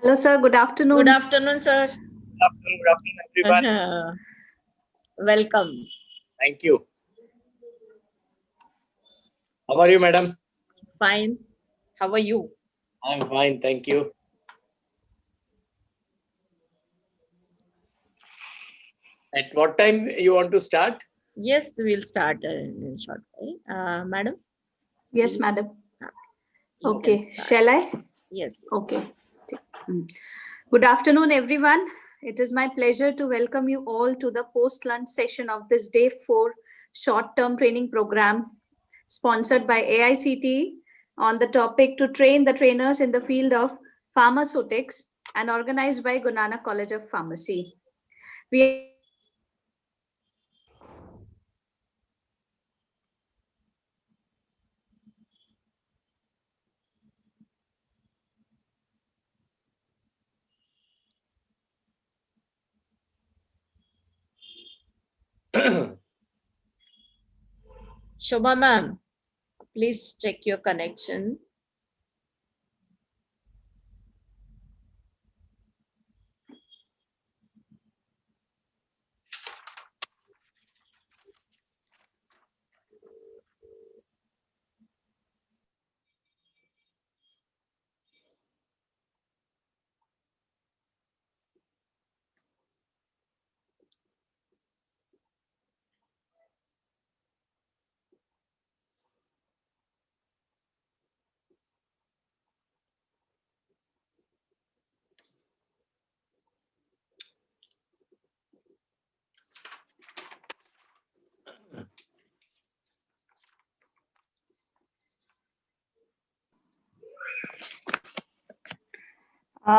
Hello, sir. Good afternoon. Good afternoon, sir. Good afternoon, everyone. Welcome. Thank you. How are you, madam? Fine. How are you? I'm fine, thank you. At what time you want to start? Yes, we'll start in a short while. Madam? Yes, please. madam. You Okay. can start. Shall I? Yes. Okay. Good afternoon, everyone. It is my pleasure to welcome you all to the post-lunch session of this Day 4 short-term training program sponsored by AICTE on the topic to train the trainers in the field of pharmaceutics and organized by Gurunanak College of Pharmacy. We are very grateful to Dr. Shobha ma'am, please check your connection.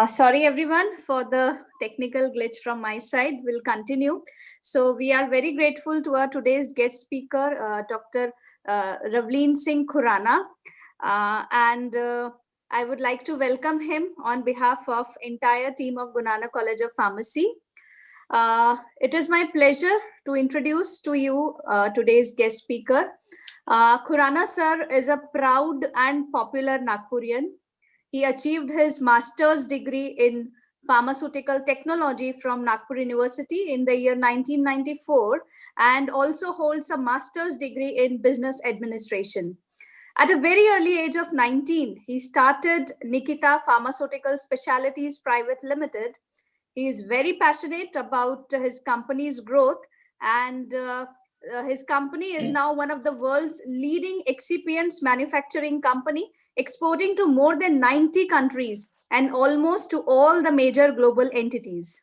Sorry, everyone, for the technical glitch from my side. We'll continue. So we are very grateful to our today's guest speaker, Dr. Ravleen Singh Khurana. And I would like to welcome him on behalf of entire team of Gurunanak College of Pharmacy. It is my pleasure to introduce to you today's guest speaker. Khurana sir is a proud and popular Nagpurian. He achieved his master's degree in pharmaceutical technology from Nagpur University in the year 1994 and also holds a master's degree in business administration. At a very early age of 19, he started Nikita Pharmaceutical Specialties Private Limited. He is very passionate about his company's growth, and his company is now one of the world's leading excipients manufacturing company, exporting to more than 90 countries and almost to all the major global entities.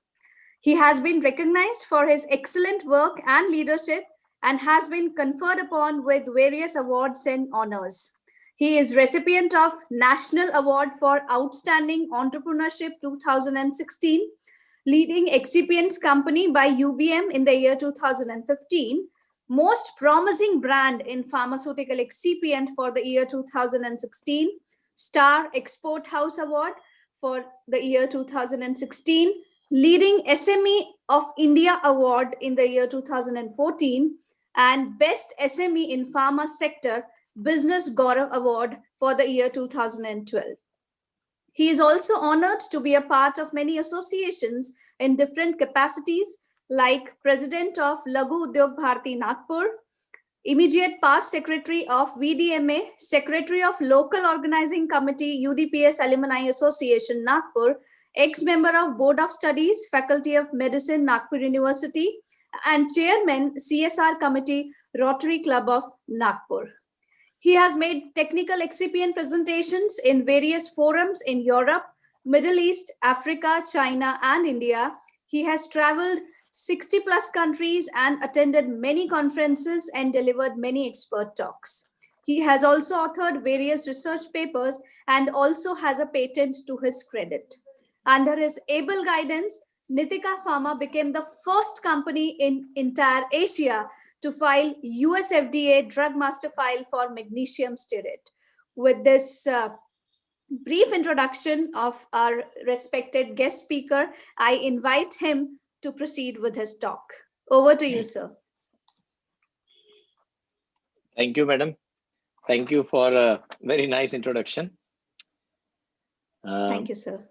He has been recognized for his excellent work and leadership and has been conferred upon with various awards and honors. He is recipient of National Award for Outstanding Entrepreneurship 2016, leading excipients company by UBM in the year 2015, most promising brand in pharmaceutical excipient for the year 2016, Star Export House Award for the year 2016, leading SME of India Award in the year 2014, and Best SME in Pharma Sector Business Gaurav Award for the year 2012. He is also honored to be a part of many associations in different capacities, like President of Laghu Udyog Bharati Nagpur, immediate past Secretary of VDMA, Secretary of Local Organizing Committee UDPS Alumni Association Nagpur, ex-member of Board of Studies, Faculty of Medicine Nagpur University, and Chairman CSR Committee Rotary Club of Nagpur. He has made technical excipient presentations in various forums in Europe, Middle East, Africa, China, and India. He has traveled 60 plus countries and attended many conferences and delivered many expert talks. He has also authored various research papers and also has a patent to his credit. Under his able guidance, Nitika Pharma became the first company in entire Asia to file US FDA drug master file for magnesium stearate. With this brief introduction of our respected guest speaker, I invite him to proceed with his talk. Over to you, sir. Thank you, madam. Thank you for a very nice introduction. Thank you, sir.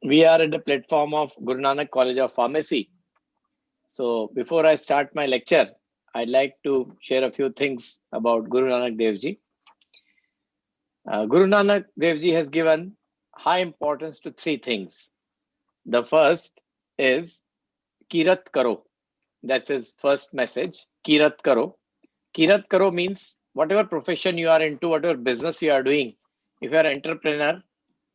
We are at the platform of Gurunanak College of Pharmacy. So before I start my lecture, I'd like to share a few things about Guru Nanak Dev Ji. Guru Nanak Dev Ji has given high importance to three things. The first is Kirat Karo. That's his first message. Kirat Karo. Kirat Karo means whatever profession you are into, whatever business you are doing. If you are an entrepreneur,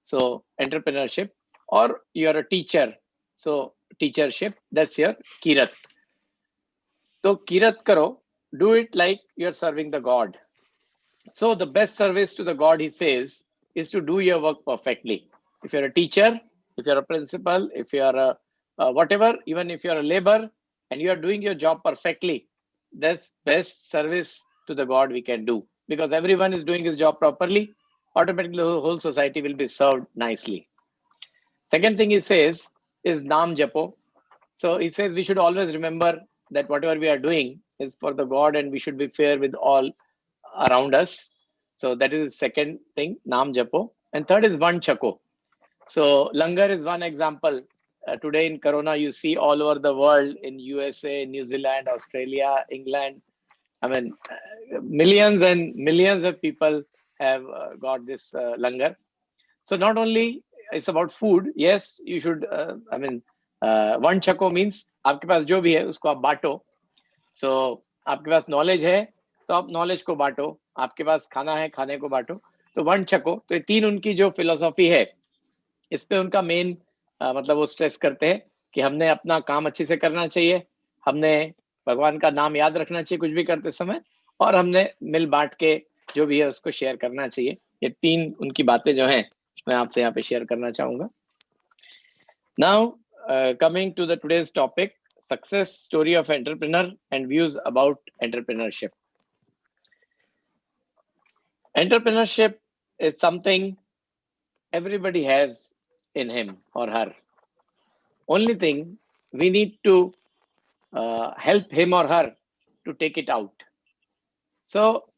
so entrepreneurship, or you are a teacher, so teachership, that's your Kirat. So Kirat Karo, do it like you're serving the God. So the best service to the God, he says, is to do your work perfectly. If you're a teacher, if you're a principal, if you're a whatever, even if you're a labor and you are doing your job perfectly, that's best service to the God we can do. Because everyone is doing his job properly, automatically the whole society will be served nicely. Second thing he says is Naam Japo. So he says we should always remember that whatever we are doing is for the God and we should be fair with all around us. So that is the second thing, Naam Japo. And third is Van Chako. So Langar is one example. Today in Corona, you see all over the world, in USA, New Zealand, Australia, England. I mean, millions and millions of people have got this Langar. So not only it's about food, yes, you should, one chako means आपके पास जो भी है उसको आप बांटो. So आपके पास knowledge है तो आप knowledge को बांटो, आपके पास खाना है खाने को बांटो. तो वन छको, तो ये तीन उनकी जो फिलोसॉफी है, इस पे उनका मेन मतलब वो स्ट्रेस करते हैं कि हमने अपना काम अच्छे से करना चाहिए, हमने भगवान का नाम याद रखना चाहिए कुछ भी करते समय, और हमने मिल बांट के जो भी है उसको शेयर करना चाहिए. ये तीन उनकी बातें जो हैं मैं आपसे यहाँ पे शेयर करना चाहूंगा. Now coming to the today's topic, success story of entrepreneur and views about entrepreneurship. Entrepreneurship is something everybody has in him or her. Only thing, we need to help him or her to take it out. So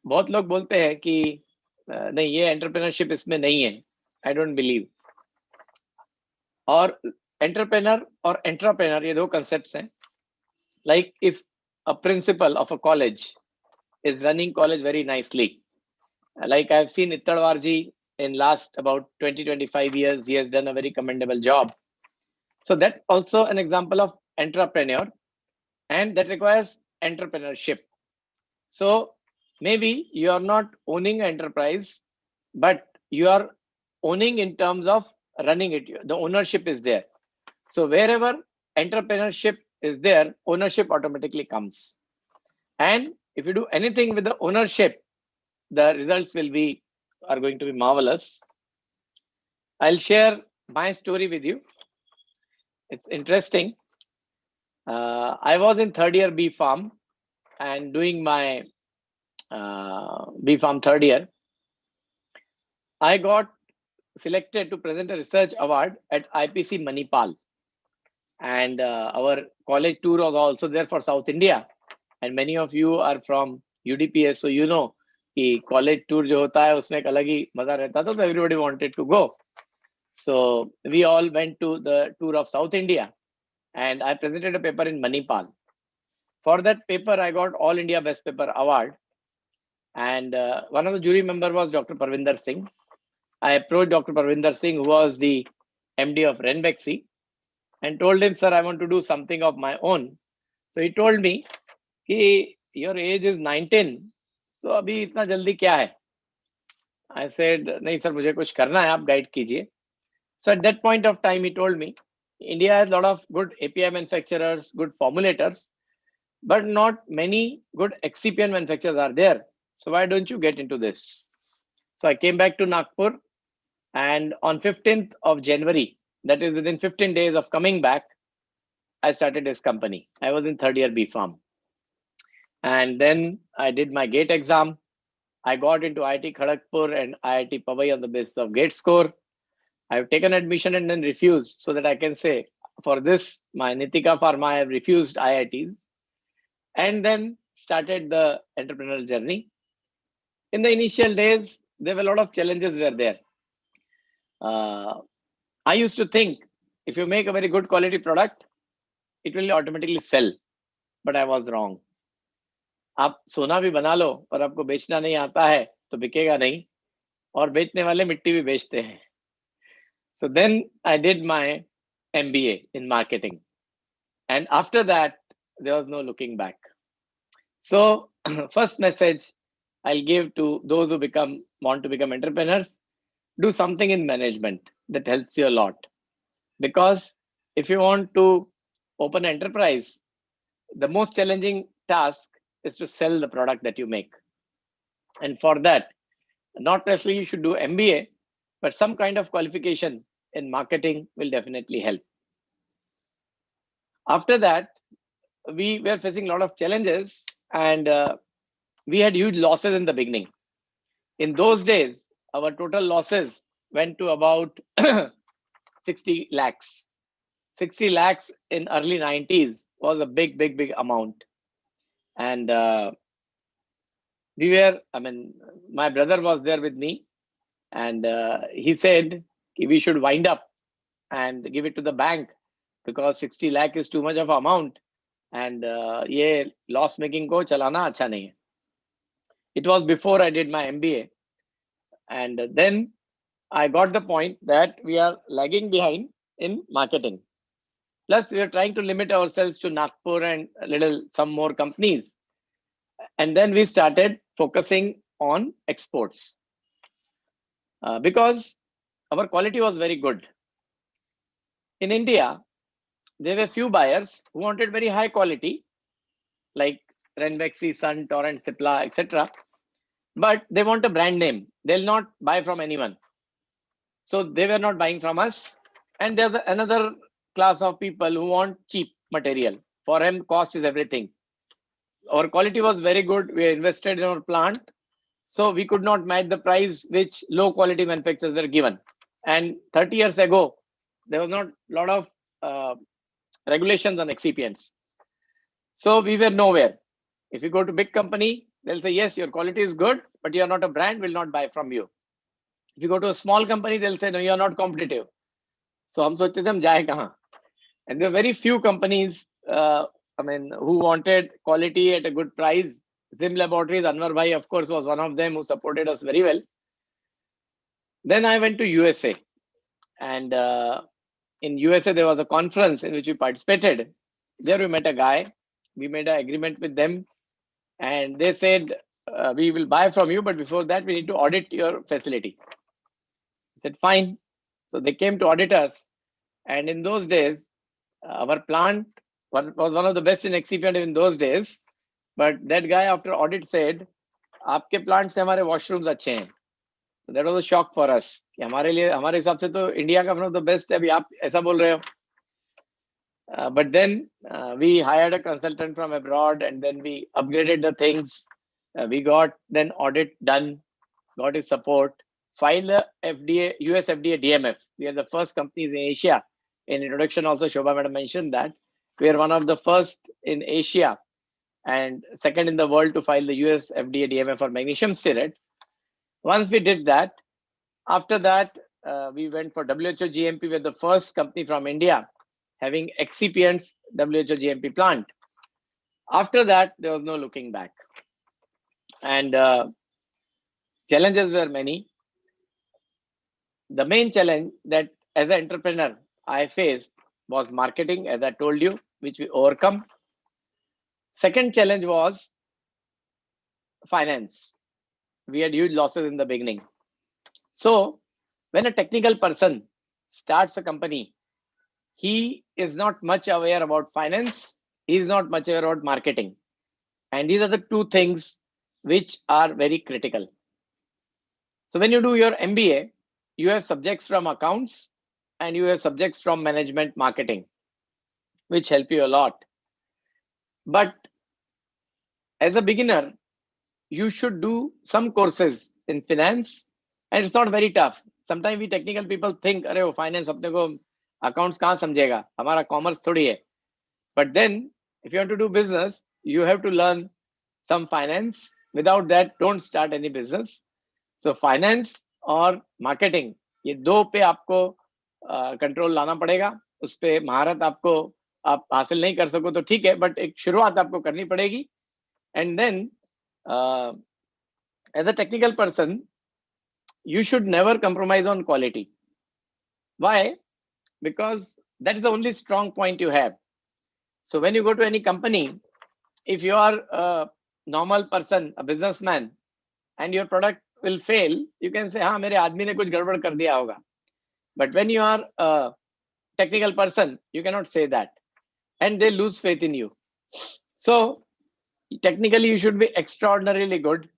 बहुत लोग बोलते हैं कि नहीं ये entrepreneurship इसमें नहीं है. I don't believe. और एंटरप्रेनर और एंटरप्रेनर ये दो कंसेप्ट्स हैं. Like if a principle of a college is running college very nicely, like I've seen Ittadwarji in last about 20-25 years, he has done a very commendable job. So that's also an example of entrepreneur, and that requires entrepreneurship. So maybe you are not owning enterprise, but you are owning in terms of running it. The ownership is there. So wherever entrepreneurship is there, ownership automatically comes. And if you do anything with the ownership, the results are going to be marvelous. I'll share my story with you. It's interesting. I was in third year B Farm and doing my B Farm third year. I got selected to present a research award at IPC Manipal. And our college tour was also there for South India. And many of you are from UDPS, so you know कि college tour जो होता है उसमें एक अलग ही मजा रहता था. So everybody wanted to go. So we all went to the tour of South India, and I presented a paper in Manipal. For that paper, I got All India Best Paper Award. And one of the jury member was Dr. Parvinder Singh. I approached Dr. Parvinder Singh, who was the MD of Renbexy, and told him, sir, I want to do something of my own. So he told me, your age is 19, so अभी इतना जल्दी क्या है? I said, नहीं sir, मुझे कुछ करना है, आप guide कीजिए. So at that point of time, he told me, India has a lot of good API manufacturers, good formulators, but not many good excipient manufacturers are there. So why don't you get into this? So I came back to Nagpur, and on 15th of January, that is within 15 days of coming back, I started this company. I was in third year B Farm. And then I did my GATE exam. I got into IIT Kharagpur and IIT Powai on the basis of GATE score. I've taken admission and then refused, so that I can say, for this, my Nitika Pharma, I have refused IITs. And then started the entrepreneurial journey. In the initial days, there were a lot of challenges were there. I used to think if you make a very good quality product, it will automatically sell. But I was wrong. आप सोना भी बना लो और आपको बेचना नहीं आता है तो बिकेगा नहीं, और बेचने वाले मिट्टी भी बेचते हैं. So then I did my MBA in marketing. And after that, there was no looking back. So first message I'll give to those who want to become entrepreneurs: do something in management that helps you a lot. Because if you want to open an enterprise, the most challenging task is to sell the product that you make. And for that, not necessarily you should do MBA, but some kind of qualification in marketing will definitely help. After that, we were facing a lot of challenges, and we had huge losses in the beginning. In those days, our total losses went to about 60 lakhs. 60 lakhs in early 90s was a big amount. And my brother was there with me, and he said we should wind up and give it to the bank because 60 lakh is too much of amount, and ये loss making को चलाना अच्छा नहीं है. It was before I did my MBA, and then I got the point that we are lagging behind in marketing. Plus, we are trying to limit ourselves to Nagpur and some more companies. And then we started focusing on exports because our quality was very good. In India, there were few buyers who wanted very high quality, like Renvexi, Sun, Torrent, Cipla, etc. But they want a brand name. They'll not buy from anyone. So they were not buying from us. And there's another class of people who want cheap material. For him, cost is everything. Our quality was very good. We invested in our plant. So we could not match the price which low quality manufacturers were given. And 30 years ago, there was not a lot of regulations on excipients. So we were nowhere. If you go to big company, they'll say, yes, your quality is good, but you're not a brand, will not buy from you. If you go to a small company, they'll say, no, you're not competitive. So हम सोचते थे हम जाए कहाँ? And there are very few companies who wanted quality at a good price. Zim Laboratories, Anwar Bhai, of course, was one of them who supported us very well. Then I went to USA. And in USA, there was a conference in which we participated. There we met a guy. We made an agreement with them. And they said, we will buy from you, but before that, we need to audit your facility. I said, fine. So they came to audit us. And in those days, our plant was one of the best in excipient in those days. But that guy after audit said, आपके plant से हमारे washrooms अच्छे हैं. So that was a shock for us. कि हमारे हिसाब से तो इंडिया का one of the best है. अभी आप ऐसा बोल रहे हो. But then we hired a consultant from abroad, and then we upgraded the things. We got then audit done, got his support, filed the FDA, US FDA DMF. We are the first companies in Asia. In introduction also, Shobha Madam mentioned that we are one of the first in Asia and second in the world to file the US FDA DMF for magnesium stearate. Once we did that, after that, we went for WHO GMP. We are the first company from India having excipients WHO GMP plant. After that, there was no looking back. And challenges were many. The main challenge that as an entrepreneur I faced was marketing, as I told you, which we overcome. Second challenge was finance. We had huge losses in the beginning. So when a technical person starts a company, he is not much aware about finance. He is not much aware about marketing. And these are the two things which are very critical. So when you do your MBA, you have subjects from accounts and you have subjects from management marketing, which help you a lot. But as a beginner, you should do some courses in finance, and it's not very tough. Sometimes we technical people think, अरे वो finance अपने को accounts कहाँ समझेगा? हमारा commerce थोड़ी है. But then, if you want to do business, you have to learn some finance. Without that, don't start any business. So finance और marketing, ये दो पे आपको कंट्रोल लाना पड़ेगा, उस पे महारत आपको आप हासिल नहीं कर सको तो ठीक है, बट एक शुरुआत आपको करनी पड़ेगी. And then as a technical person you should never compromise on quality. Why? Because that is the only strong point you have. So when you go to any company, if you are a normal person, a businessman, and your product will fail, you can say, हाँ मेरे आदमी ने कुछ गड़बड़ कर दिया होगा. But when you are a technical person, you cannot say that, and they lose faith in you. So technically, you should be extraordinarily good.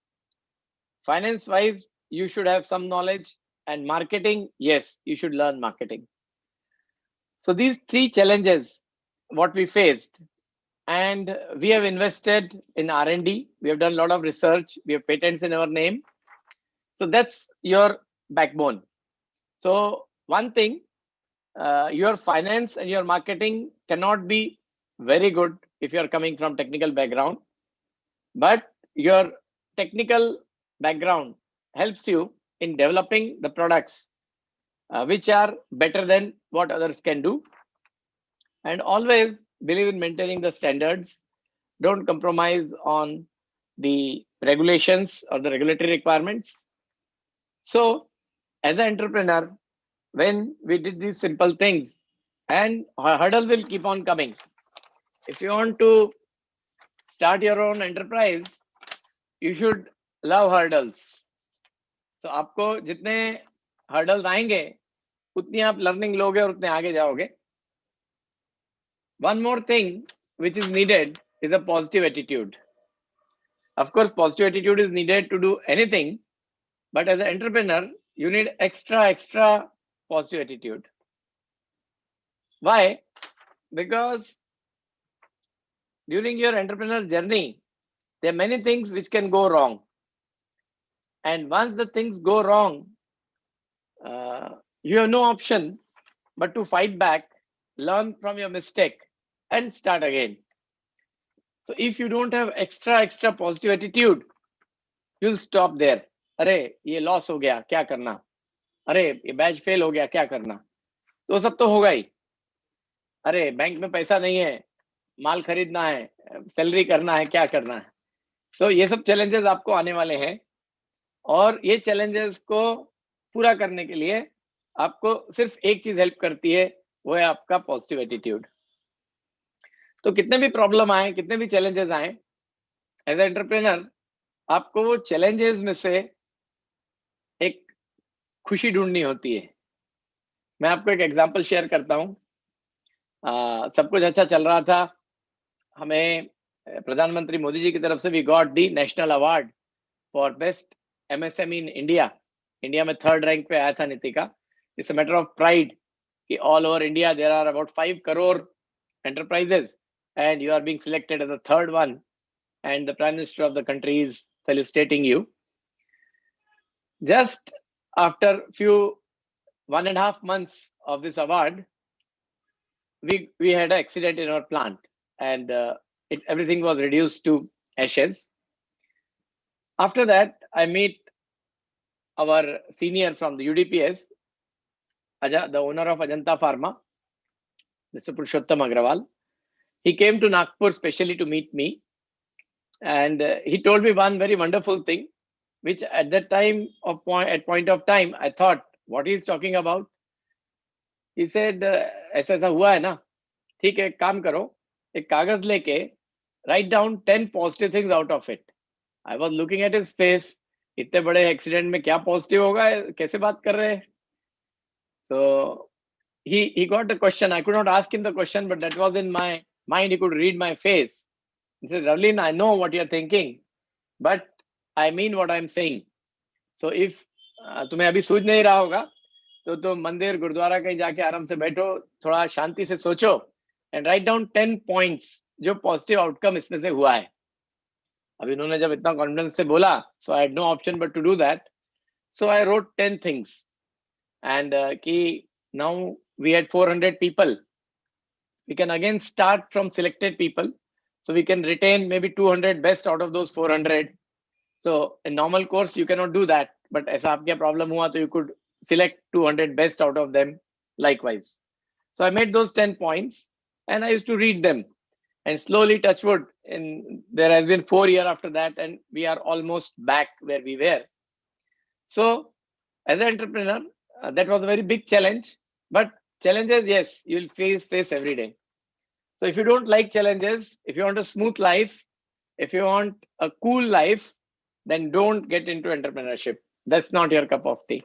Finance-wise, you should have some knowledge, and marketing, yes, you should learn marketing. So these three challenges, what we faced, and we have invested in R&D. We have done a lot of research. We have patents in our name. So that's your backbone. So one thing, your finance and your marketing cannot be very good if you are coming from technical background, but your technical background helps you in developing the products which are better than what others can do. And always believe in maintaining the standards. Don't compromise on the regulations or the regulatory requirements. So as an entrepreneur, when we did these simple things, and a hurdle will keep on coming. If you want to start your own enterprise, you should love hurdles. So आपको जितने hurdles आएंगे, उतनी आप learning लोगे और उतने आगे जाओगे. One more thing which is needed is a positive attitude. Of course, positive attitude is needed to do anything, but as an entrepreneur, you need extra positive attitude. Why? Because during your entrepreneurial journey, there are many things which can go wrong. And once the things go wrong, you have no option but to fight back, learn from your mistake, and start again. So if you don't have extra positive attitude, you'll stop there. अरे ये loss हो गया, क्या करना? अरे ये batch fail हो गया, क्या करना? तो सब तो होगा ही. अरे बैंक में पैसा नहीं है, माल खरीदना है, सैलरी करना है, क्या करना है? सो ये सब चैलेंजेस आपको आने वाले हैं, और ये चैलेंजेस को पूरा करने के लिए आपको सिर्फ एक चीज हेल्प करती है, वो है आपका पॉजिटिव एटीट्यूड. तो कितने भी प्रॉब्लम आए, कितने भी चैलेंजेस आए, एज ए एंटरप्रेनर आपको वो चैलेंजेस में से एक खुशी ढूंढनी होती है. मैं आपको एक एग्जांपल शेयर करता हूँ. सब कुछ अच्छा चल रहा था, हमें प्रधानमंत्री मोदी जी की तरफ से we got the national award for best MSME in India. India में 3rd रैंक पे आया था नीति का. It's a matter of pride कि all over India there are about 5 crore enterprises and you are being selected as the 3rd one, and the Prime Minister of the country is felicitating you. Just after few 1.5 months of this award, we had an accident in our plant, and everything was reduced to ashes. After that, I meet our senior from the UDPS, the owner of Ajanta Pharma, Mr. Purushottam Agrawal. He came to Nagpur specially to meet me, and he told me one very wonderful thing, which at that time of point of time I thought, what he is talking about. He said, ऐसा ऐसा हुआ है ना, ठीक है, एक काम करो, एक कागज लेके write down 10 positive things out of it. I was looking at his face. इतने बड़े एक्सीडेंट में क्या पॉजिटिव होगा, कैसे बात कर रहे हैं? So he got the question. I could not ask him the question, but that was in my mind. He could read my face. He said, Ravleen, I know what you're thinking, but I mean what I'm saying. So if तुम्हें अभी सूझ नहीं रहा होगा, तो तुम मंदिर गुरुद्वारा कहीं जाके आराम से बैठो, थोड़ा शांति से सोचो, and write down 10 points जो पॉजिटिव आउटकम इसमें से हुआ है. अब इन्होंने जब इतना कॉन्फिडेंस से बोला, so I had no option but to do that. So I wrote 10 things, and कि now we had 400 people. We can again start from selected people, so we can retain maybe 200 best out of those 400. So in normal course you cannot do that, but ऐसा आपके problem हुआ तो you could select 200 best out of them. likewise. So I made those 10 points and I used to read them, and slowly, touch wood, there has been 4 years after that, and we are almost back where we were. So as an entrepreneur, that was a very big challenge, but challenges, yes, you'll face every day. So if you don't like challenges, if you want a smooth life, if you want a cool life, then don't get into entrepreneurship. That's not your cup of tea.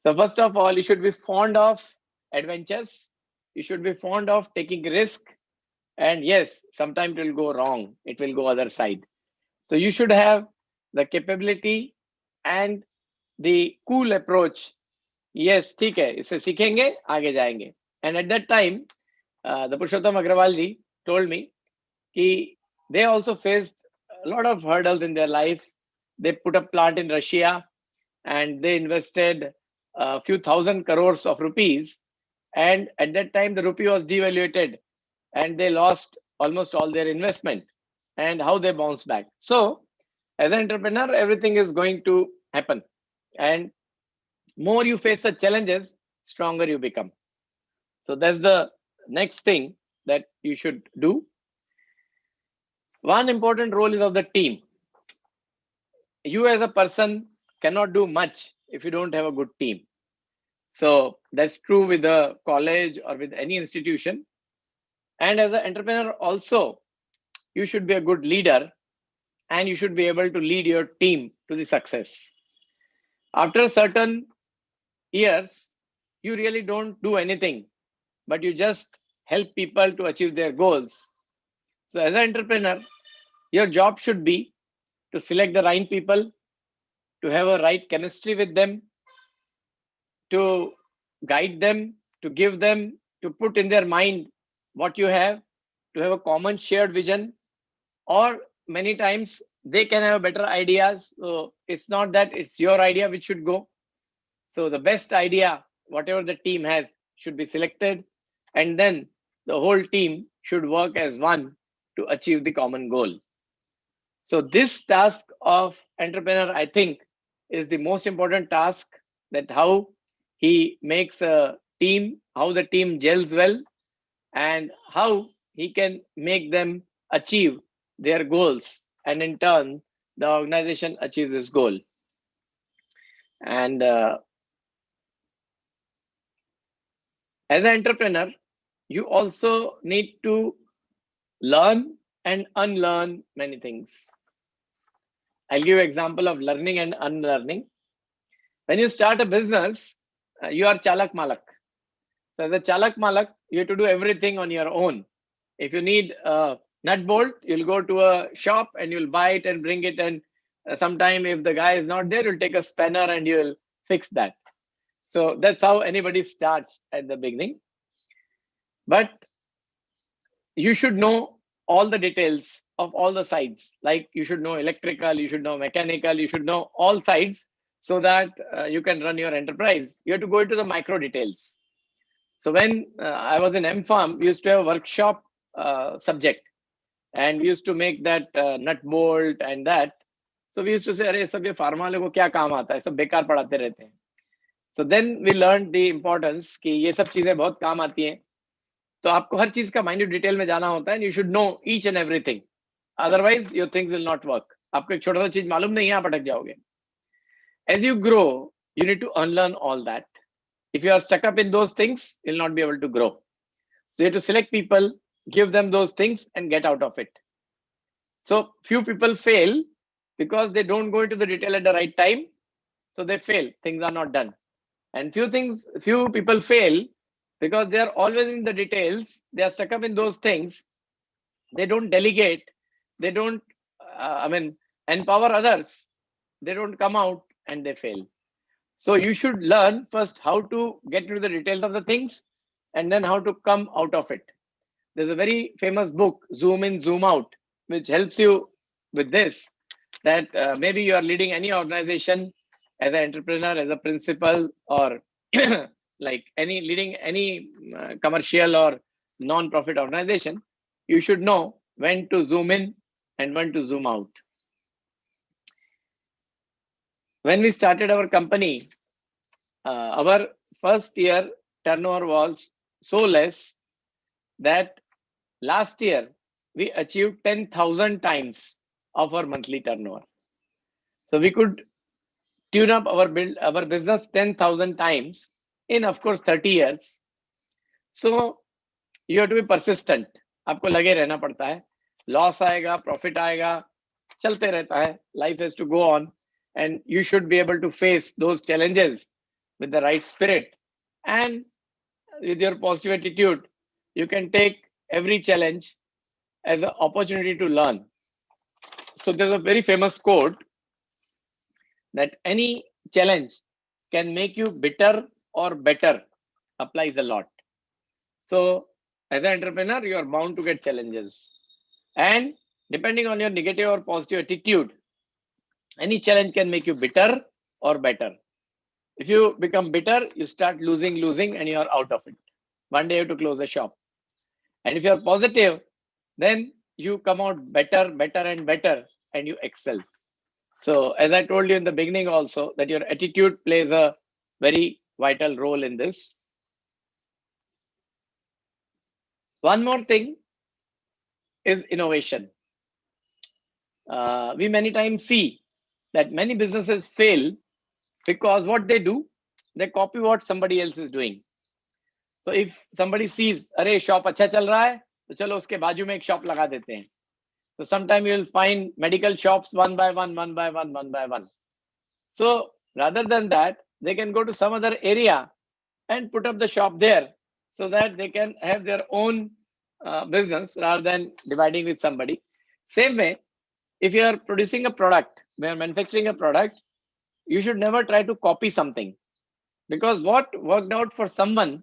So first of all, you should be fond of adventures. You should be fond of taking risk. And yes, sometimes it will go wrong. It will go other side. So you should have the capability and the cool approach. Yes, ठीक है, इससे सीखेंगे, आगे जाएंगे. And at that time, the Purushottam Agrawal ji told me that they also faced a lot of hurdles in their life. They put a plant in Russia and they invested a few thousand crores of rupees. And at that time, the rupee was devaluated and they lost almost all their investment, and how they bounced back. So as an entrepreneur, everything is going to happen. And more you face the challenges, stronger you become. So that's the next thing that you should do. One important role is of the team. You as a person cannot do much if you don't have a good team. So that's true with the college or with any institution. And as an entrepreneur also, you should be a good leader and you should be able to lead your team to the success. After certain years, you really don't do anything, but you just help people to achieve their goals. So as an entrepreneur, your job should be to select the right people, to have a right chemistry with them, to guide them, to give them, to put in their mind what you have, to have a common shared vision, or many times they can have better ideas. So it's not that it's your idea which should go. So the best idea, whatever the team has, should be selected, and then the whole team should work as one to achieve the common goal. So this task of entrepreneur, I think, is the most important task, that how he makes a team, how the team gels well, and how he can make them achieve their goals, and in turn the organization achieves its goal. And as an entrepreneur, you also need to learn and unlearn many things. I'll give you an example of learning and unlearning. When you start a business, you are chalak malak. So as a chalak malak, you have to do everything on your own. If you need a nut bolt, you'll go to a shop and you'll buy it and bring it. And sometime if the guy is not there, you'll take a spanner and you'll fix that. So that's how anybody starts at the beginning. But you should know all the details of all the sides. Like you should know electrical, you should know mechanical, you should know all sides, so that you can run your enterprise. You have to go into the micro details. So when I was in M-Farm, we used to have a workshop subject, and we used to make that nut bolt and that. So we used to say, "अरे सब ये pharma वाले को क्या काम आता है? सब बेकार पढ़ाते रहते हैं." So then we learned the importance कि ये सब चीजें बहुत काम आती हैं. तो आपको हर चीज का माइन्यूट डिटेल में जाना होता है. You should know each and everything. Otherwise, your things will not work. आपको एक छोटा सा चीज मालूम नहीं है, आप अटक जाओगे. As you grow, you need to unlearn all that. If you are stuck up in those things, you'll not be able to grow. So you have to select people, give them those things, and get out of it. So few people fail because they don't go into the detail at the right time. So they fail. Things are not done. And few people fail because they are always in the details. They are stuck up in those things. They don't delegate. They don't, empower others. They don't come out and they fail. So you should learn first how to get into the details of the things, and then how to come out of it. There's a very famous book, Zoom In, Zoom Out, which helps you with this, that maybe you are leading any organization as an entrepreneur, as a principal, or like leading any commercial or non-profit organization. You should know when to zoom in and when to zoom out. When we started our company, our first year, turnover was so less that last year we achieved 10,000 times of our monthly turnover. So we could tune up our business 10,000 times in, of course, 30 years. So you have to be persistent. आपको लगे रहना पड़ता है. Loss आएगा, profit आएगा, चलते रहता है. Life has to go on, and you should be able to face those challenges with the right spirit, and with your positive attitude, you can take every challenge as an opportunity to learn. So there's a very famous quote that any challenge can make you bitter or better applies a lot. So as an entrepreneur, you are bound to get challenges. And depending on your negative or positive attitude, any challenge can make you bitter or better. If you become bitter, you start losing, and you are out of it. One day you have to close the shop. And if you are positive, then you come out better, and better, and you excel. So as I told you in the beginning also, that your attitude plays a very vital role in this. One more thing is innovation. We many times see that many businesses fail because what they do, they copy what somebody else is doing. So if somebody sees, अरे shop अच्छा चल रहा है, तो चलो उसके बाजू में एक shop लगा देते हैं. So sometime you will find medical shops one by one. So rather than that, they can go to some other area and put up the shop there, so that they can have their own business rather than dividing with somebody. Same way, if you are producing a product, when you are manufacturing a product, you should never try to copy something, because what worked out for someone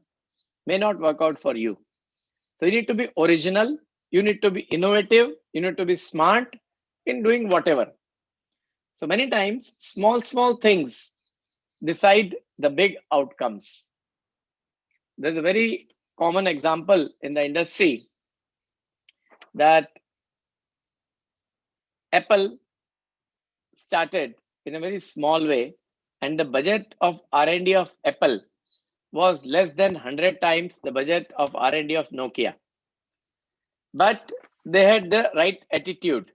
may not work out for you. So you need to be original, you need to be innovative, you need to be smart in doing whatever. So many times, small things decide the big outcomes. There's a very common example in the industry that Apple started in a very small way, and the budget of R&D of Apple was less than 100 times the budget of R&D of Nokia. But they had the right attitude.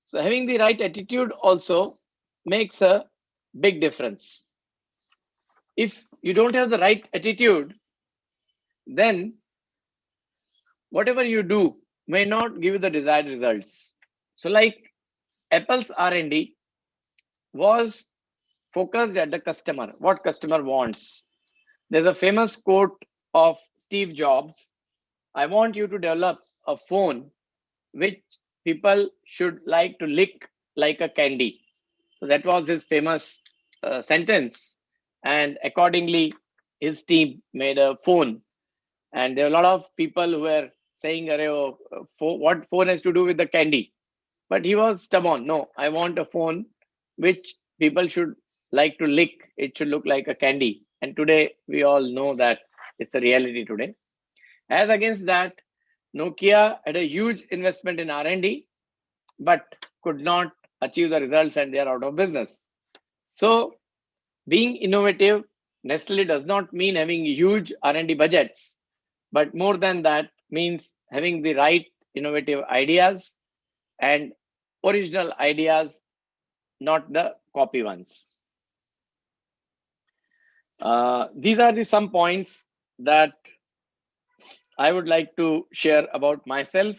So having the right attitude also makes a big difference. If you don't have the right attitude, then whatever you do may not give you the desired results. So like Apple's R&D was focused at the customer, what customer wants. There's a famous quote of Steve Jobs: I want you to develop a phone which people should like to lick like a candy. So that was his famous sentence. And accordingly, his team made a phone. And there are a lot of people who were saying, what phone has to do with the candy? But he was stubborn. No, I want a phone which people should like to lick. It should look like a candy. And today, we all know that it's a reality today. As against that, Nokia had a huge investment in R&D, but could not achieve the results, and they are out of business. So being innovative necessarily does not mean having huge R&D budgets, but more than that means having the right innovative ideas and original ideas, not the copy ones. These are some points that I would like to share about myself.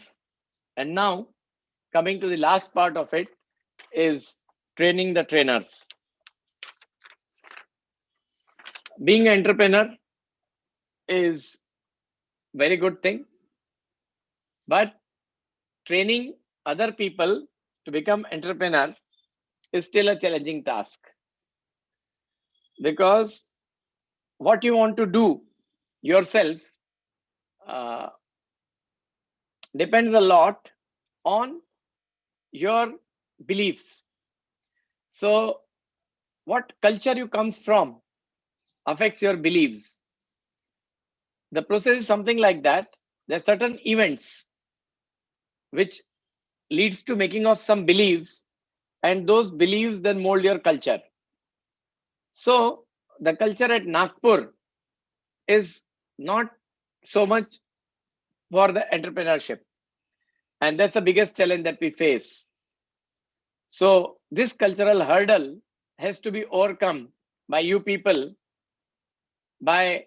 And now, coming to the last part of it, is training the trainers. Being an entrepreneur is a very good thing, but training other people to become entrepreneur is still a challenging task, because what you want to do yourself depends a lot on your beliefs. So what culture you comes from affects your beliefs. The process is something like that. There are certain events which leads to making of some beliefs, and those beliefs then mold your culture. So the culture at Nagpur is not so much for the entrepreneurship. And that's the biggest challenge that we face. So this cultural hurdle has to be overcome by you people by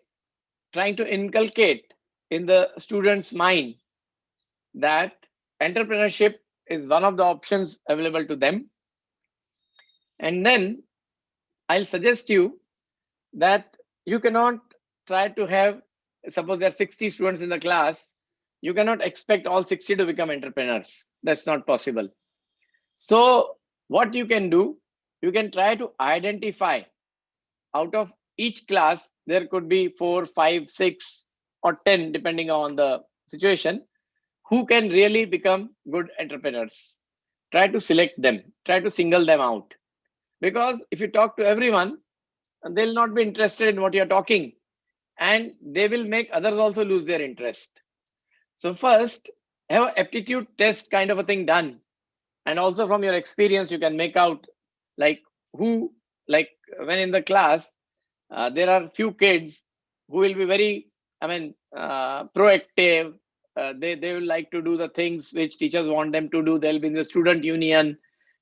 trying to inculcate in the student's mind that entrepreneurship is one of the options available to them. And then I'll suggest you that you cannot try to have, suppose there are 60 students in the class, you cannot expect all 60 to become entrepreneurs. That's not possible. So what you can do, you can try to identify out of each class, there could be 4, 5, 6, or 10, depending on the situation, who can really become good entrepreneurs. Try to select them, try to single them out. Because if you talk to everyone, they'll not be interested in what you're talking, and they will make others also lose their interest. So first, have an aptitude test kind of a thing done. And also from your experience, you can make out like who, like when in the class, there are few kids who will be very, proactive. They will like to do the things which teachers want them to do. They'll be in the student union,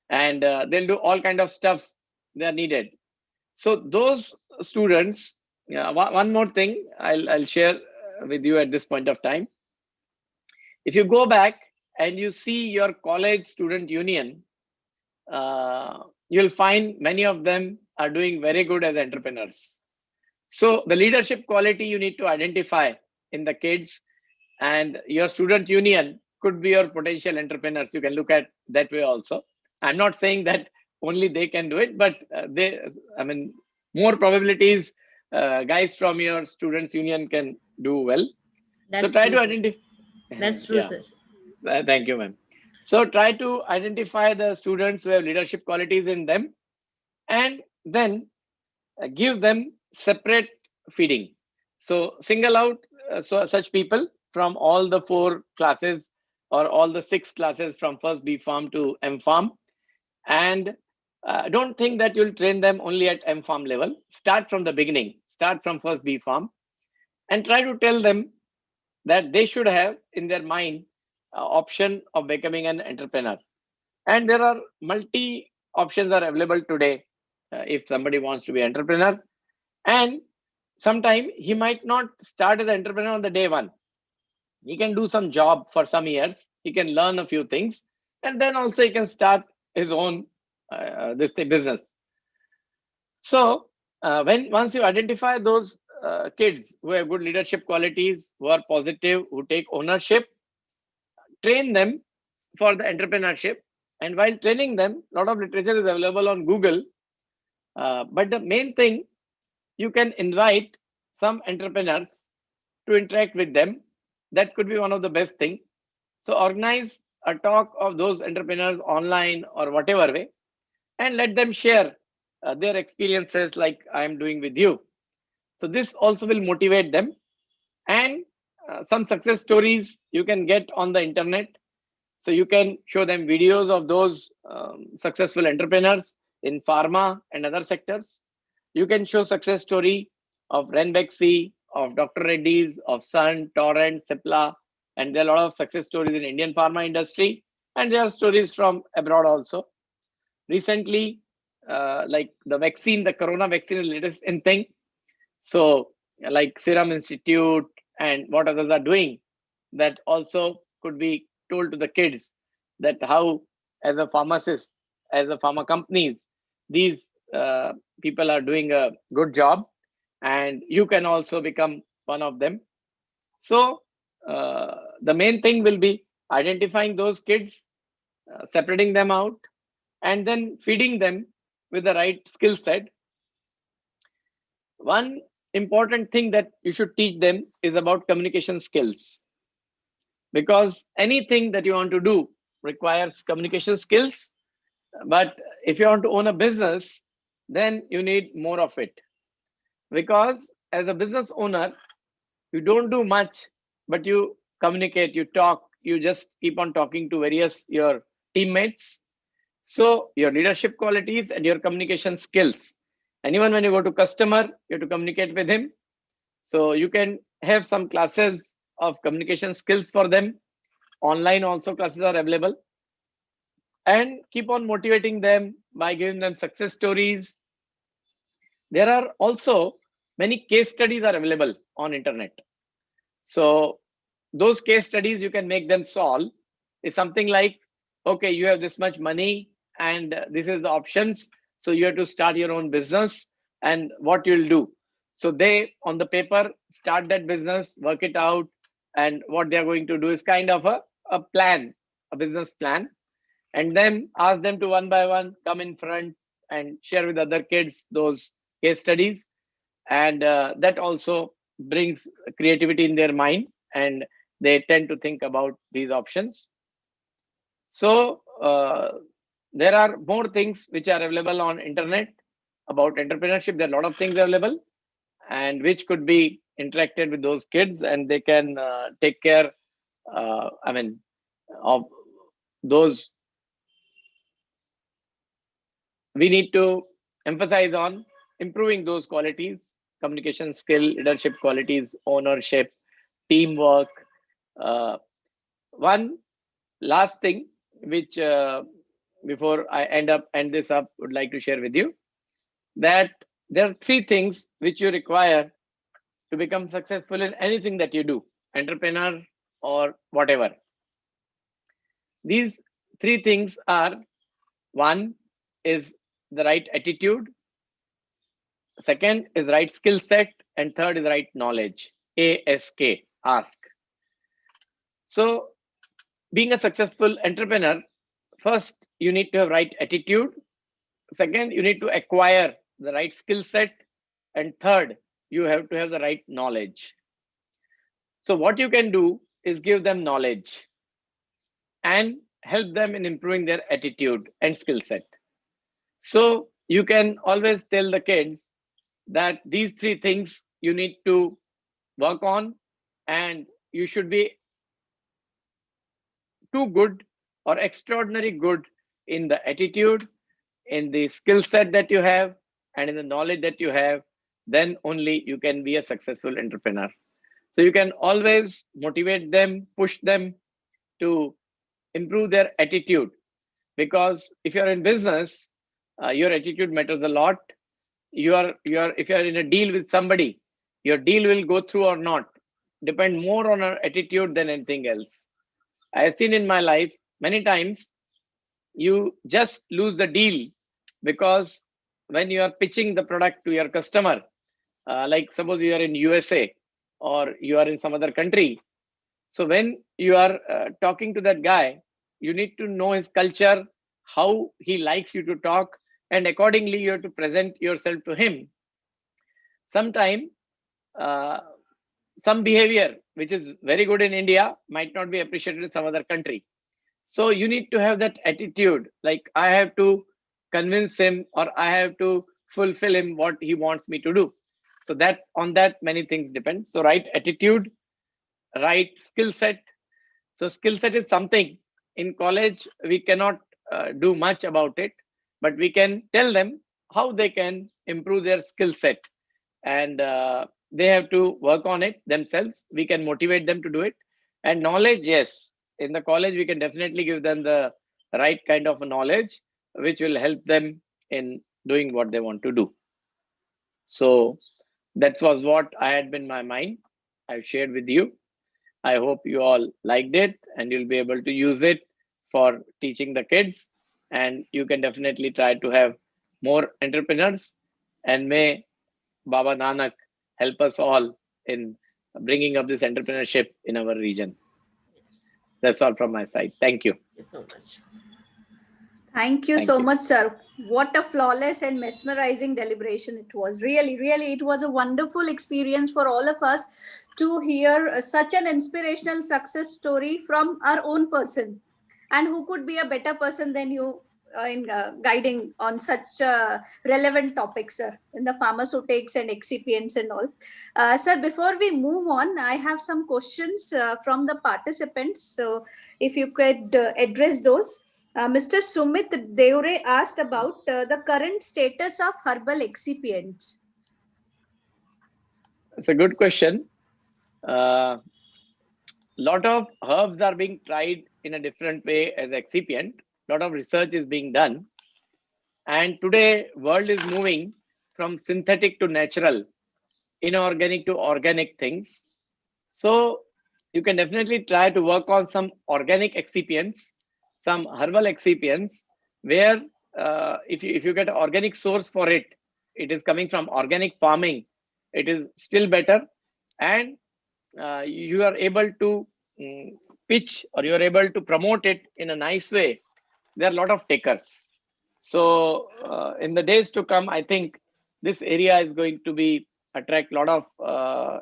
and they'll do all kind of stuffs they are needed. So those students, one more thing I'll share with you at this point of time. If you go back and you see your college student union, you'll find many of them are doing very good as entrepreneurs. So the leadership quality you need to identify in the kids, and your student union could be your potential entrepreneurs. You can look at that way also. I'm not saying that only they can do it, but more probabilities guys from your students union can do well. That's so try true, to sir. identify. That's true, Yeah, sir. thank you, ma'am. So try to identify the students who have leadership qualities in them, and then give them separate feeding. So single out such people from all the 4 classes or all the 6 classes from first B Farm to M Farm, and don't think that you'll train them only at M Farm level. Start from the beginning, start from first B Farm, and try to tell them that they should have in their mind option of becoming an entrepreneur. And there are multi options are available today if somebody wants to be entrepreneur. And sometime he might not start as an entrepreneur on the day one. He can do some job for some years. He can learn a few things, and then also he can start his own business. So when once you identify those kids who have good leadership qualities, who are positive, who take ownership, train them for the entrepreneurship. And while training them, a lot of literature is available on Google. But the main thing, you can invite some entrepreneurs to interact with them. That could be one of the best thing. So organize a talk of those entrepreneurs online or whatever way, and let them share their experiences like I am doing with you. So this also will motivate them. And some success stories you can get on the internet. So you can show them videos of those successful entrepreneurs in pharma and other sectors. You can show success story of Renbexy, of Dr. Reddy's, of Sun, Torrent, Cipla, and there are a lot of success stories in Indian pharma industry, and there are stories from abroad also. Recently, like the vaccine, the corona vaccine is latest in thing. So like Serum Institute and what others are doing, that also could be told to the kids that how, as a pharmacist, as a pharma companies, these people are doing a good job, and you can also become one of them. So the main thing will be identifying those kids, separating them out, and then feeding them with the right skill set. One important thing that you should teach them is about communication skills, because anything that you want to do requires communication skills. But if you want to own a business, then you need more of it, because as a business owner, you don't do much, but you communicate, you talk, you just keep on talking to various your teammates. So your leadership qualities and your communication skills, and even when you go to customer, you have to communicate with him. So you can have some classes of communication skills for them. Online also classes are available, and keep on motivating them by giving them success stories. There are also many case studies are available on internet. So those case studies you can make them solve is something like, okay, you have this much money and this is the options. So you have to start your own business and what you'll do. So they on the paper start that business, work it out, and what they're going to do is kind of a plan, a business plan, and then ask them to one by one come in front and share with other kids those case studies. And that also brings creativity in their mind, and they tend to think about these options. So there are more things which are available on internet about entrepreneurship. There are a lot of things available and which could be interacted with those kids, and they can take care of those. We need to emphasize on improving those qualities: communication skill, leadership qualities, ownership, teamwork. uh, One last thing which before I end this up would like to share with you, that there are three things which you require to become successful in anything that you do, entrepreneur or whatever. These three things are: one is the right attitude, second is right skill set, and third is right knowledge. Ask. So being a successful entrepreneur, first you need to have right attitude, second you need to acquire the right skill set, and third you have to have the right knowledge. So what you can do is give them knowledge and help them in improving their attitude and skill set. So you can always tell the kids that these three things you need to work on, and you should be too good or extraordinary good in the attitude, in the skill set that you have, and in the knowledge that you have. Then only you can be a successful entrepreneur. So you can always motivate them, push them to improve their attitude, because if you're in business, your attitude matters a lot. You are if you're in a deal with somebody, your deal will go through or not depend more on our attitude than anything else. I have seen in my life many times you just lose the deal because when you are pitching the product to your customer, like suppose you are in USA or you are in some other country. So when you are talking to that guy, you need to know his culture, how he likes you to talk, and accordingly you have to present yourself to him. Sometime uh, some behavior which is very good in India might not be appreciated in some other country. So you need to have that attitude, like I have to convince him or I have to fulfill him what he wants me to do. So that on that many things depend. So right attitude, right skill set. So skill set is something in college we cannot do much about it, but we can tell them how they can improve their skill set, and they have to work on it themselves. We can motivate them to do it. And knowledge, yes, in the college we can definitely give them the right kind of knowledge which will help them in doing what they want to do. So that was what I had in my mind. I've shared with you. I hope you all liked it and you'll be able to use it for teaching the kids. And you can definitely try to have more entrepreneurs. And may Baba Nanak help us all in bringing up this entrepreneurship in our region. That's all from my side. Thank you. Thank you so much. Thank you Thank so you. much, sir. What a flawless and mesmerizing deliberation it was. Really, really, it was a wonderful experience for all of us to hear such an inspirational success story from our own person. And who could be a better person than you in guiding on such relevant topics, sir, in the pharmaceutics and excipients and all. Sir, before we move on, I have some questions from the participants. So if you could address those. Mr. Sumit Deure asked about the current status of herbal excipients. It's a good question. Lot of herbs are being tried in a different way as excipient. Lot of research is being done, and today world is moving from synthetic to natural, inorganic to organic things. So you can definitely try to work on some organic excipients, some herbal excipients, where if you get an organic source for it, it is coming from organic farming, it is still better, and you are able to mm, pitch, or you are able to promote it in a nice way. There are a lot of takers. So in the days to come, I think this area is going to be attract a lot of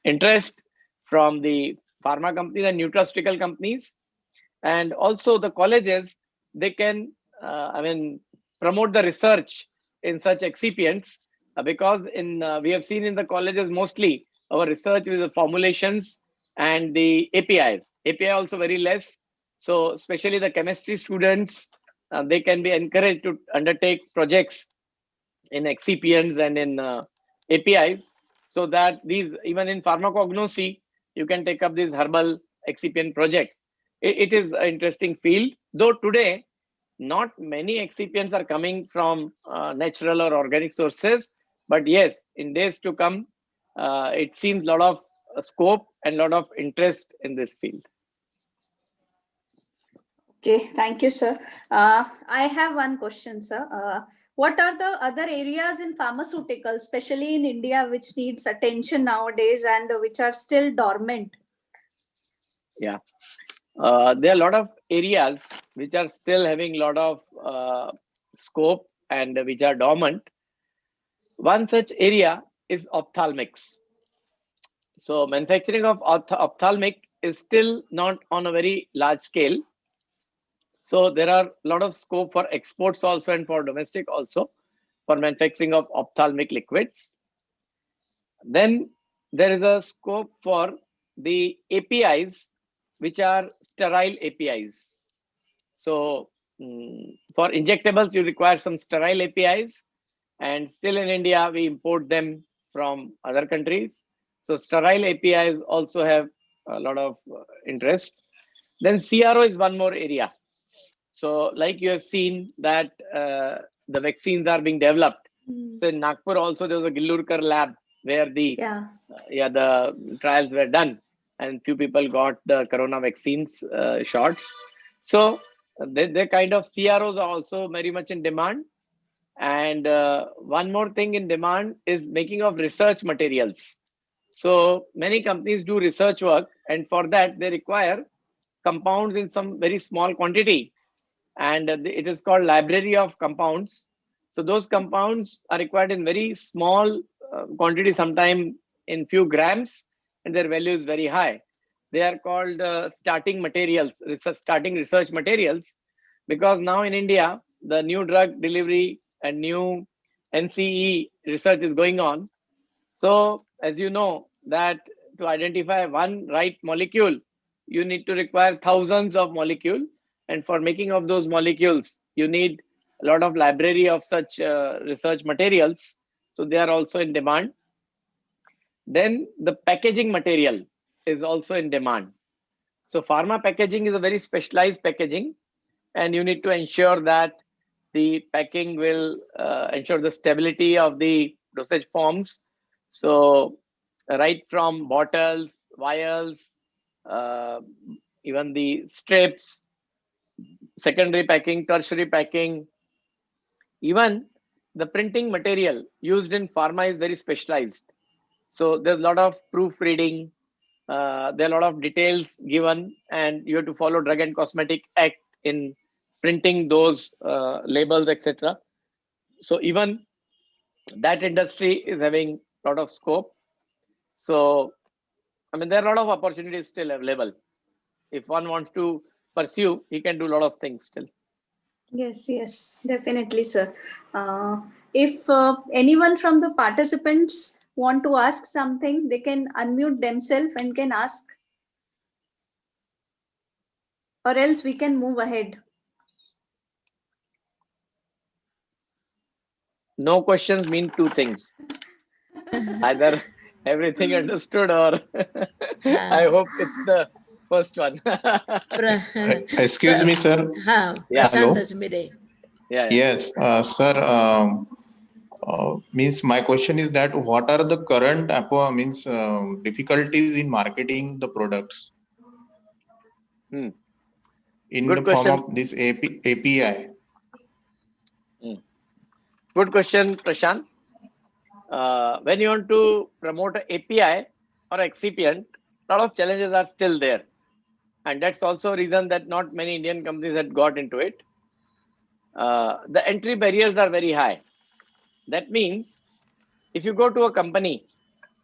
interest from the pharma companies and nutraceutical companies, and also the colleges. They can promote the research in such excipients, because in we have seen in the colleges mostly our research with the formulations and the API also very less. So especially the chemistry students, they can be encouraged to undertake projects in excipients and in APIs, so that these, even in pharmacognosy, you can take up this herbal excipient project. It is an interesting field, though today not many excipients are coming from natural or organic sources. But yes, in days to come, it seems a lot of scope and a lot of interest in this field. Okay, thank you, sir. I have one question, sir. What are the other areas in pharmaceuticals, especially in India, which needs attention nowadays and which are still dormant? Yeah, there are a lot of areas which are still having a lot of scope and which are dormant. One such area is ophthalmics. So manufacturing of ophthalmic is still not on a very large scale. So there are a lot of scope for exports also and for domestic also for manufacturing of ophthalmic liquids. Then there is a scope for the APIs, which are sterile APIs. So for injectables, you require some sterile APIs, and still in India, we import them from other countries. So sterile APIs also have a lot of interest. Then CRO is one more area. So like you have seen that the vaccines are being developed. So in Nagpur also there was a Gillurkar lab where the the trials were done, and few people got the corona vaccines shots. So the kind of CROs are also very much in demand. And one more thing in demand is making of research materials. So many companies do research work, and for that they require compounds in some very small quantity, and it is called library of compounds. So those compounds are required in very small quantity, sometime in few grams, and their value is very high. They are called starting materials, starting research materials, because now in India, the new drug delivery and new NCE research is going on. So as you know that to identify one right molecule, you need to require thousands of molecules. And for making of those molecules, you need a lot of library of such research materials. So they are also in demand. Then the packaging material is also in demand. So pharma packaging is a very specialized packaging, and you need to ensure that the packing will ensure the stability of the dosage forms. So right from bottles, vials, uh, even the strips, secondary packing, tertiary packing, even the printing material used in pharma is very specialized. So there's a lot of proofreading, there are a lot of details given, and you have to follow Drug and Cosmetic Act in printing those labels, etc. So even that industry is having a lot of scope. So I mean, there are a lot of opportunities still available. If one wants to pursue, he can do a lot of things still. Yes, definitely, sir. If anyone from the participants want to ask something, they can unmute themselves and can ask, or else we can move ahead. No questions mean two things. Either everything understood or I hope it's the first one. Excuse me, sir. हाँ, Yeah. Prashant Hello. अजमेरे. Yeah. Yes, sir. Means my question is that what are the current difficulties in marketing the products Hmm. in Good the form question. of this API? Good question, Prashant. When you want to promote an API or excipient, a lot of challenges are still there. And that's also a reason that not many Indian companies had got into it. The entry barriers are very high. That means if you go to a company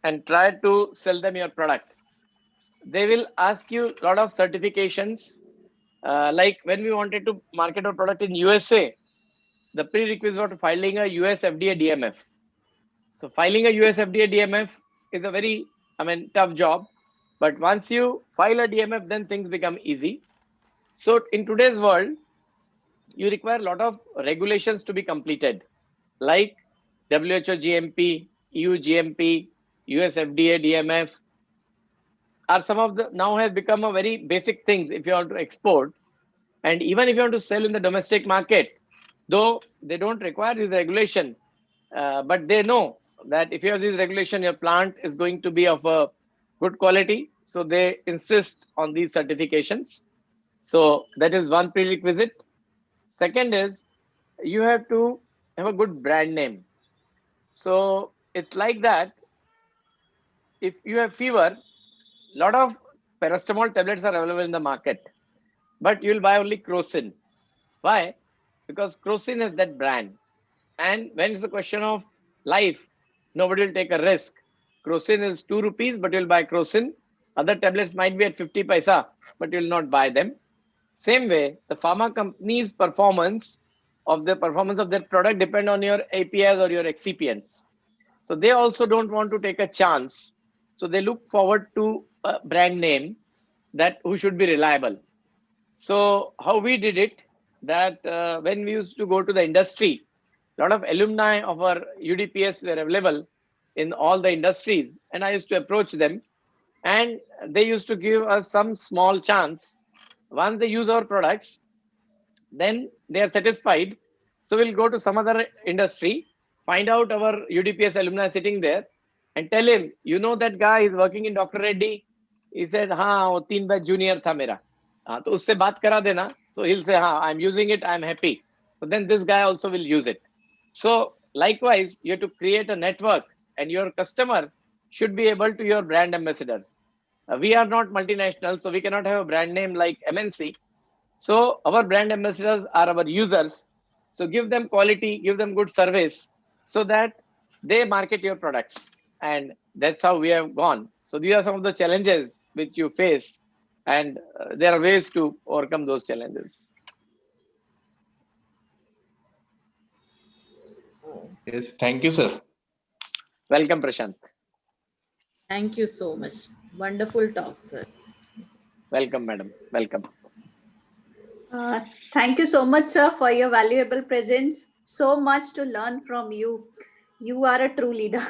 and try to sell them your product, they will ask you a lot of certifications. Like when we wanted to market our product in USA, the prerequisite was filing a US FDA DMF. So filing a US FDA DMF is a very, tough job. But once you file a DMF, then things become easy. So in today's world, you require a lot of regulations to be completed, like WHO GMP, EU GMP, US FDA DMF are some of the now has become a very basic things if you want to export. And even if you want to sell in the domestic market, though they don't require this regulation, but they know that if you have this regulation, your plant is going to be of a good quality. So they insist on these certifications. So that is one prerequisite. Second is you have to have a good brand name. So it's like that. If you have fever, a lot of paracetamol tablets are available in the market, but you'll buy only Crocin. Why? Because Crocin is that brand. And when it's a question of life, nobody will take a risk. Crocin is 2 rupees, but you'll buy Crocin. Other tablets might be at 50 paisa, but you'll not buy them. Same way, the pharma company's performance of their product depend on your APIs or your excipients. So they also don't want to take a chance. So they look forward to a brand name that who should be reliable. So how we did it, that when we used to go to the industry, a lot of alumni of our UDPS were available in all the industries, and I used to approach them, and they used to give us some small chance. Once they use our products, then they are satisfied. So we'll go to some other industry, find out our UDPS alumni sitting there, and tell him, you know that guy is working in Dr. Reddy. He said, हाँ वो 3 batch junior था मेरा. तो उससे बात करा देना. So he'll say, हाँ I'm using it, I'm happy. So then this guy also will use it. So likewise, you have to create a network, and your customer should be able to your brand ambassadors. We are not multinational, so we cannot have a brand name like MNC. So our brand ambassadors are our users. So give them quality, give them good service so that they market your products. And that's how we have gone. So these are some of the challenges which you face. And there are ways to overcome those challenges. Yes, thank you, sir. Welcome, Prashant. Thank you so much. Wonderful talk, sir. Welcome, madam. Welcome. Thank you so much, sir, for your valuable presence. So much to learn from you. You are a true leader.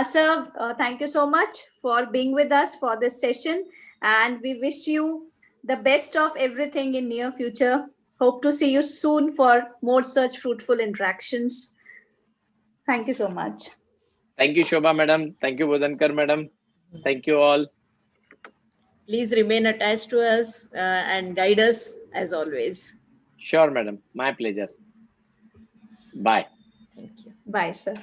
Sir, thank you so much for being with us for this session. And we wish you the best of everything in near future. Hope to see you soon for more such fruitful interactions. Thank you so much. Thank you, Shobha, madam. Thank you, Bodankar, madam. Thank you all. Please remain attached to us and guide us as always. Sure, madam. My pleasure. Bye. Thank you. Bye, sir.